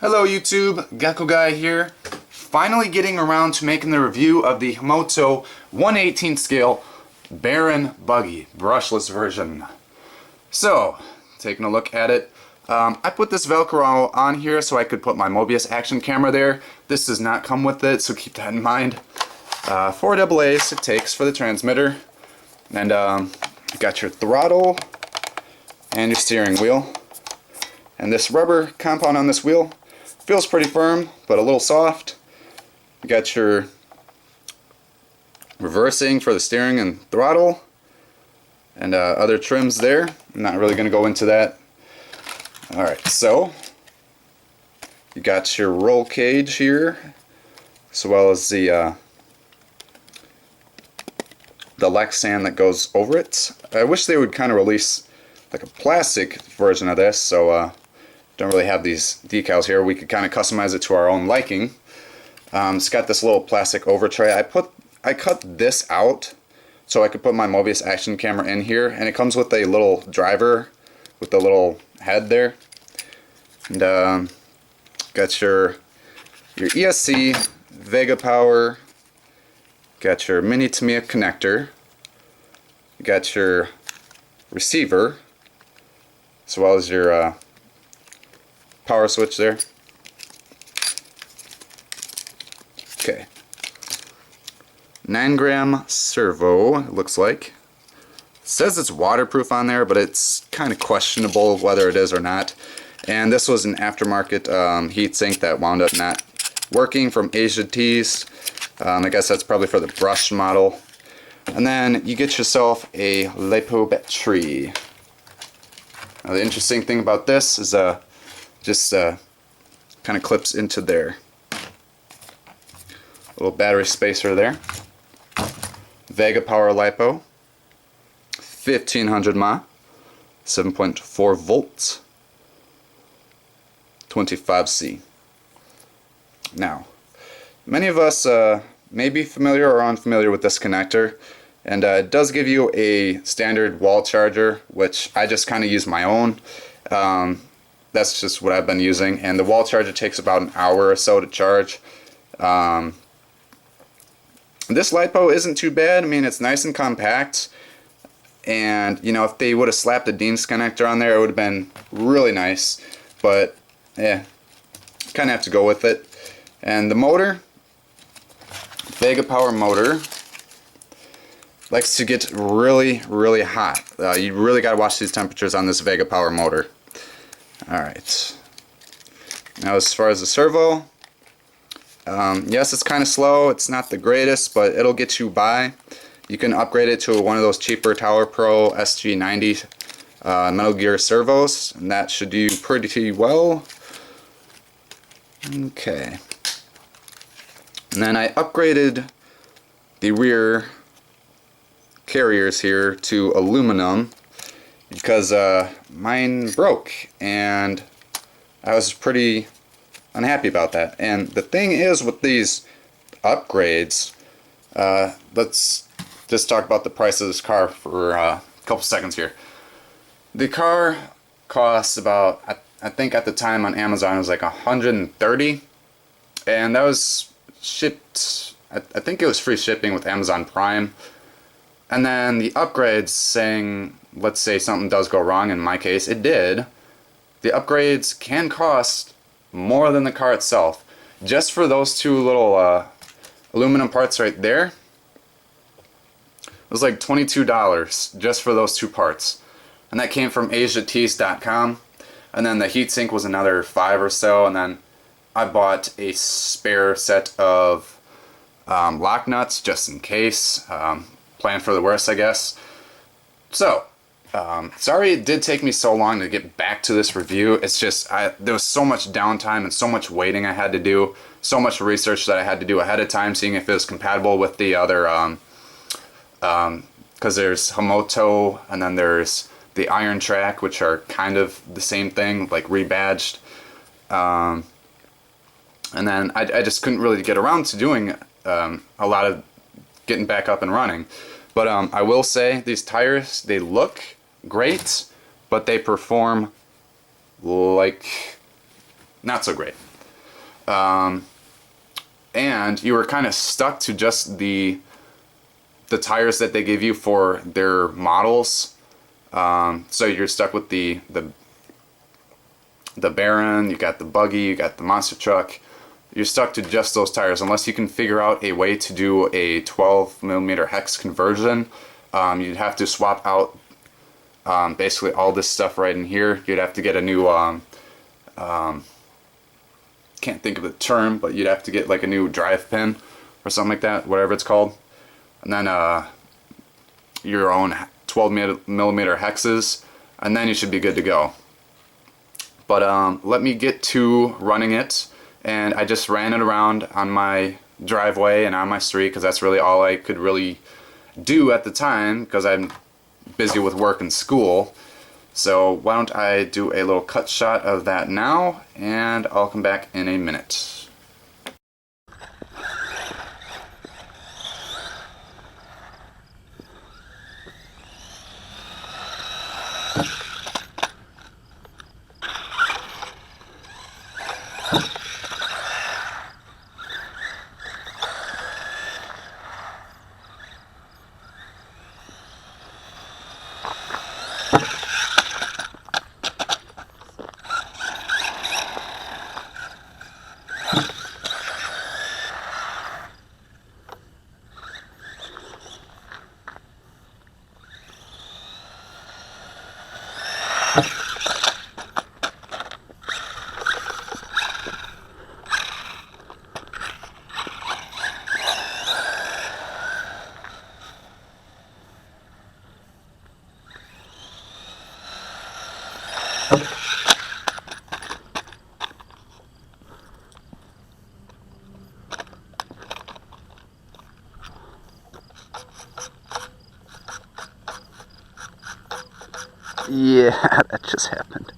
Hello YouTube, Gecko Guy here. Finally getting around to making the review of the Himoto 1/18 scale Barren Buggy brushless version. So, taking a look at it, I put this Velcro on here so I could put my Mobius action camera there. This does not come with it, so keep that in mind. 4 AA's it takes for the transmitter, and you got your throttle and your steering wheel. And this rubber compound on this wheel feels pretty firm, but a little soft. You got your reversing for the steering and throttle, and other trims there. I'm not really going to go into that. Alright, so you got your roll cage here, as well as the Lexan that goes over it. I wish they would kind of release like a plastic version of this, so don't really have these decals here. We could kind of customize it to our own liking. It's got this little plastic over tray. I cut this out so I could put my Mobius action camera in here, and it comes with a little driver with the little head there. And got your ESC, Vega power, got your mini Tamiya connector, you got your receiver, as well as your power switch there. Okay. 9-gram Servo, it looks like. It says it's waterproof on there, but it's kind of questionable whether it is or not. And this was an aftermarket heatsink that wound up not working from Asia Tees. I guess that's probably for the brush model. And then you get yourself a LiPo battery. Now the interesting thing about this is just kind of clips into there. Little battery spacer there. Vega power LiPo, 1500 mAh, 7.4 volts, 25C. Now, many of us may be familiar or unfamiliar with this connector, and it does give you a standard wall charger, which I just kind of use my own. That's just what I've been using, and the wall charger takes about an hour or so to charge. This LiPo isn't too bad. I mean, it's nice and compact, and you know, if they would have slapped a didnt connector on there, it would have been really nice, but yeah, kind of have to go with it. And the motor, Vega power motor, likes to get really hot. You really got to watch these temperatures on this Vega power motor. Alright, now as far as the servo, yes, it's kind of slow, it's not the greatest, but it'll get you by. You can upgrade it to one of those cheaper Tower Pro SG90 Metal Gear servos, and that should do pretty well. Okay, and then I upgraded the rear carriers here to aluminum, because mine broke, and I was pretty unhappy about that. And the thing is with these upgrades, let's just talk about the price of this car for a couple seconds here. The car costs about, I think at the time on Amazon it was like $130, and that was shipped, I think it was free shipping with Amazon Prime. And then the upgrades, saying, let's say something does go wrong, in my case it did, the upgrades can cost more than the car itself. Just for those two little aluminum parts right there, it was like $22 just for those two parts. And that came from AsiaTees.com. And then the heatsink was another $5 or so, and then I bought a spare set of lock nuts just in case. Plan for the worst, I guess. So, sorry it did take me so long to get back to this review. It's just, there was so much downtime and so much waiting I had to do, so much research that I had to do ahead of time, seeing if it was compatible with the other, because there's Himoto, and then there's the Iron Track, which are kind of the same thing, like rebadged. And then I just couldn't really get around to doing a lot of getting back up and running. But I will say, these tires, they look great, but they perform like not so great. And you were kind of stuck to just the tires that they give you for their models. So you're stuck with the Barren, you got the Buggy, you got the monster truck. You're stuck to just those tires unless you can figure out a way to do a 12mm hex conversion. You'd have to swap out basically all this stuff right in here. You'd have to get a new can't think of the term, but you'd have to get like a new drive pin or something like that, whatever it's called, and then your own 12mm hexes, and then you should be good to go. But let me get to running it, and I just ran it around on my driveway and on my street because that's really all I could really do at the time because I'm busy with work and school. So why don't I do a little cut shot of that now, and I'll come back in a minute. Yeah, that just happened.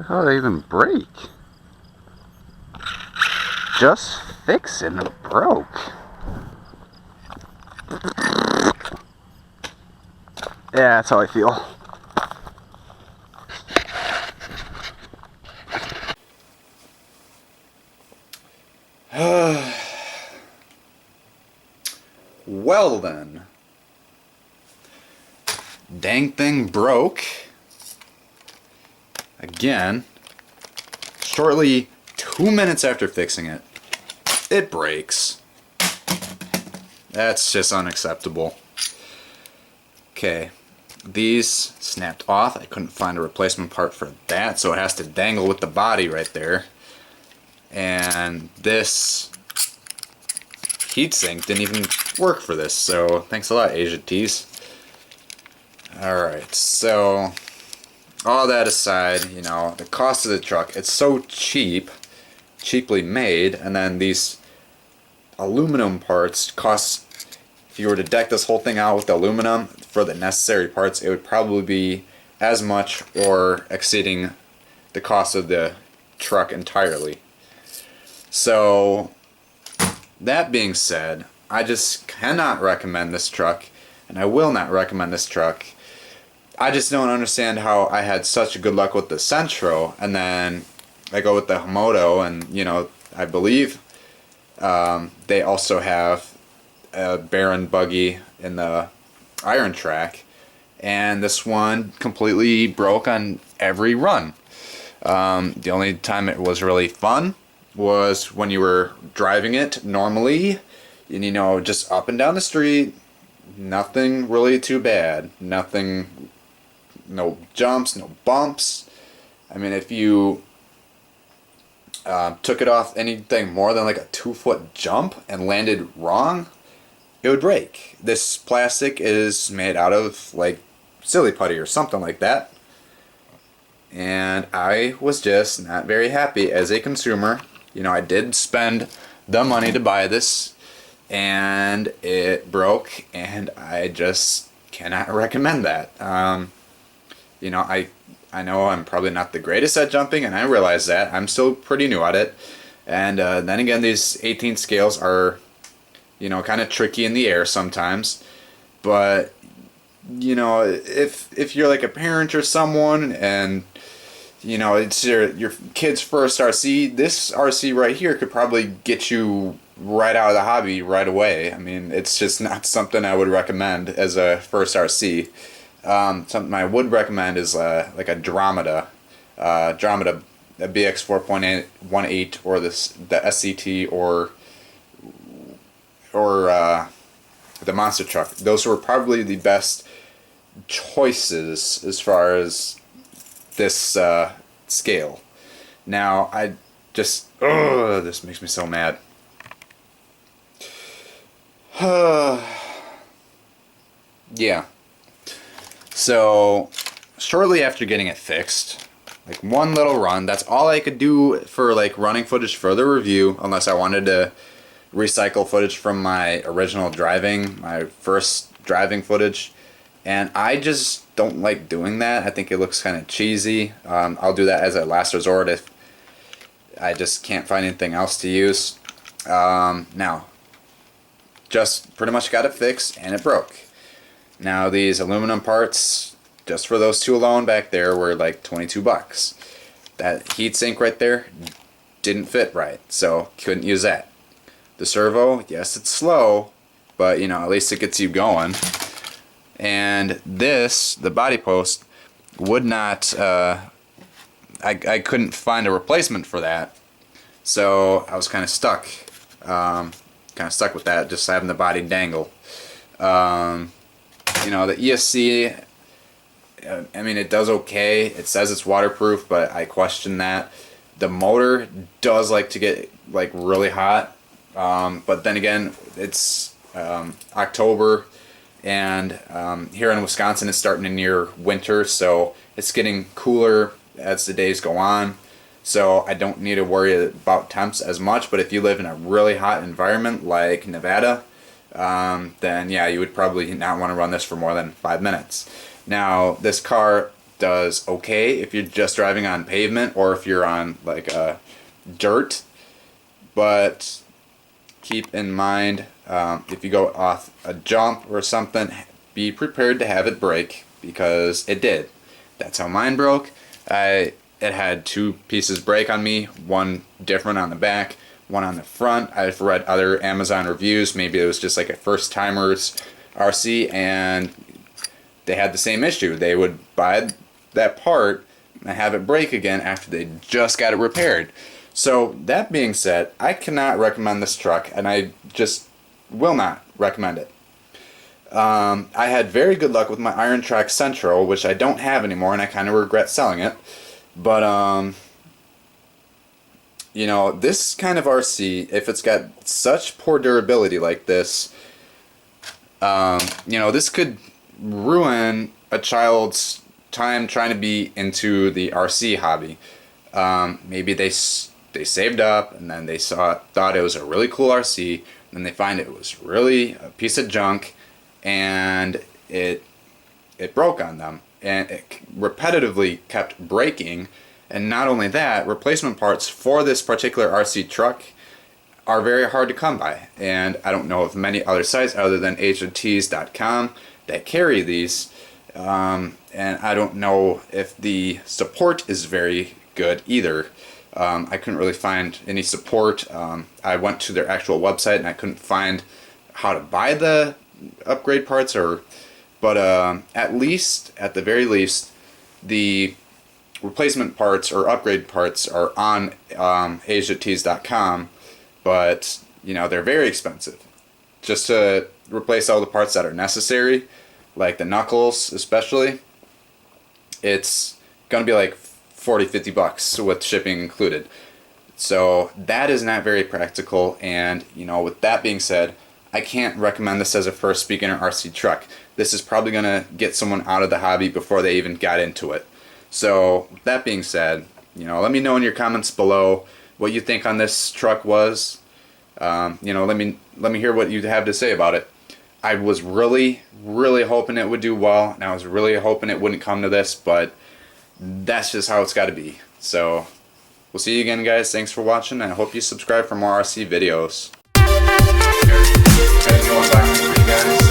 How did I even break? Just fixing it broke. Yeah, that's how I feel. Well then. Dang thing broke. Again. Shortly 2 minutes after fixing it, it breaks. That's just unacceptable. Okay. These snapped off. I couldn't find a replacement part for that, so it has to dangle with the body right there. And this heatsink didn't even work for this, so thanks a lot, Asia Tees. Alright, so all that aside, you know, the cost of the truck, it's so cheaply made, and then these aluminum parts cost, if you were to deck this whole thing out with aluminum for the necessary parts, it would probably be as much or exceeding the cost of the truck entirely. So, that being said, I just cannot recommend this truck, and I will not recommend this truck. I just don't understand how I had such good luck with the Servo, and then I go with the Himoto, and, you know, I believe they also have a Barren Buggy in the Iron Track, and this one completely broke on every run. The only time it was really fun was when you were driving it normally, and, you know, just up and down the street, nothing really too bad, nothing, no jumps, no bumps. I mean, if you took it off anything more than like a 2-foot jump and landed wrong, it would break. This plastic is made out of like silly putty or something like that, and I was just not very happy as a consumer. You know, I did spend the money to buy this, and it broke, and I just cannot recommend that. You know, I know I'm probably not the greatest at jumping, and I realize that. I'm still pretty new at it. And then again, these 18 scales are, You know, kind of tricky in the air sometimes. But, you know, if you're like a parent or someone and, you know, it's your kid's first RC, this RC right here could probably get you right out of the hobby right away. I mean, it's just not something I would recommend as a first RC. Something I would recommend is like a Dramata, a BX 4.18 or the SCT or the monster truck. Those were probably the best choices as far as this scale. Now, I just, this makes me so mad. Yeah. So, shortly after getting it fixed, like one little run, that's all I could do for like running footage for the review, unless I wanted to recycle footage from my original driving, my first driving footage, and I just don't like doing that. I think it looks kind of cheesy. I'll do that as a last resort if I just can't find anything else to use. Now, just pretty much got it fixed and it broke. Now these aluminum parts, just for those two alone back there, were like 22 bucks. That heatsink right there didn't fit right, so couldn't use that. The servo, yes, it's slow, but you know, at least it gets you going. And this, the body post, would not, I couldn't find a replacement for that, so I was kind of stuck. With that, just having the body dangle. You know, the ESC, I mean, it does okay. It says it's waterproof, but I question that. The motor does like to get like really hot. But then again, it's October, and here in Wisconsin it's starting to near winter, so it's getting cooler as the days go on. So I don't need to worry about temps as much, but if you live in a really hot environment like Nevada, then yeah, you would probably not want to run this for more than 5 minutes. Now, this car does okay if you're just driving on pavement or if you're on like dirt, but keep in mind, if you go off a jump or something, be prepared to have it break, because it did. That's how mine broke. It had two pieces break on me, one different on the back, one on the front. I've read other Amazon reviews, maybe it was just like a first timer's RC, and they had the same issue. They would buy that part and have it break again after they just got it repaired. So that being said, I cannot recommend this truck, and I just will not recommend it. I had very good luck with my Iron Track Central, which I don't have anymore, and I kind of regret selling it. But you know, this kind of RC, if it's got such poor durability like this, you know, this could ruin a child's time trying to be into the RC hobby. Maybe they saved up, and then they thought it was a really cool RC, and they find it was really a piece of junk, and it broke on them, and it repetitively kept breaking. And not only that, replacement parts for this particular RC truck are very hard to come by, and I don't know of many other sites other than HOTs.com that carry these, and I don't know if the support is very good either. I couldn't really find any support. I went to their actual website and I couldn't find how to buy the upgrade parts, but at the very least, the replacement parts or upgrade parts are on HOTs.com, but you know, they're very expensive. Just to replace all the parts that are necessary, like the knuckles especially, it's gonna be like 40-50 bucks with shipping included. So that is not very practical, and you know, with that being said, I can't recommend this as a first beginner RC truck. This is probably gonna get someone out of the hobby before they even got into it. So with that being said, you know, let me know in your comments below what you think on this truck was. You know, let me hear what you have to say about it. I was really hoping it would do well, and I was really hoping it wouldn't come to this, but that's just how it's got to be. So we'll see you again, guys. Thanks for watching, and I hope you subscribe for more RC videos. Here's going back for you guys.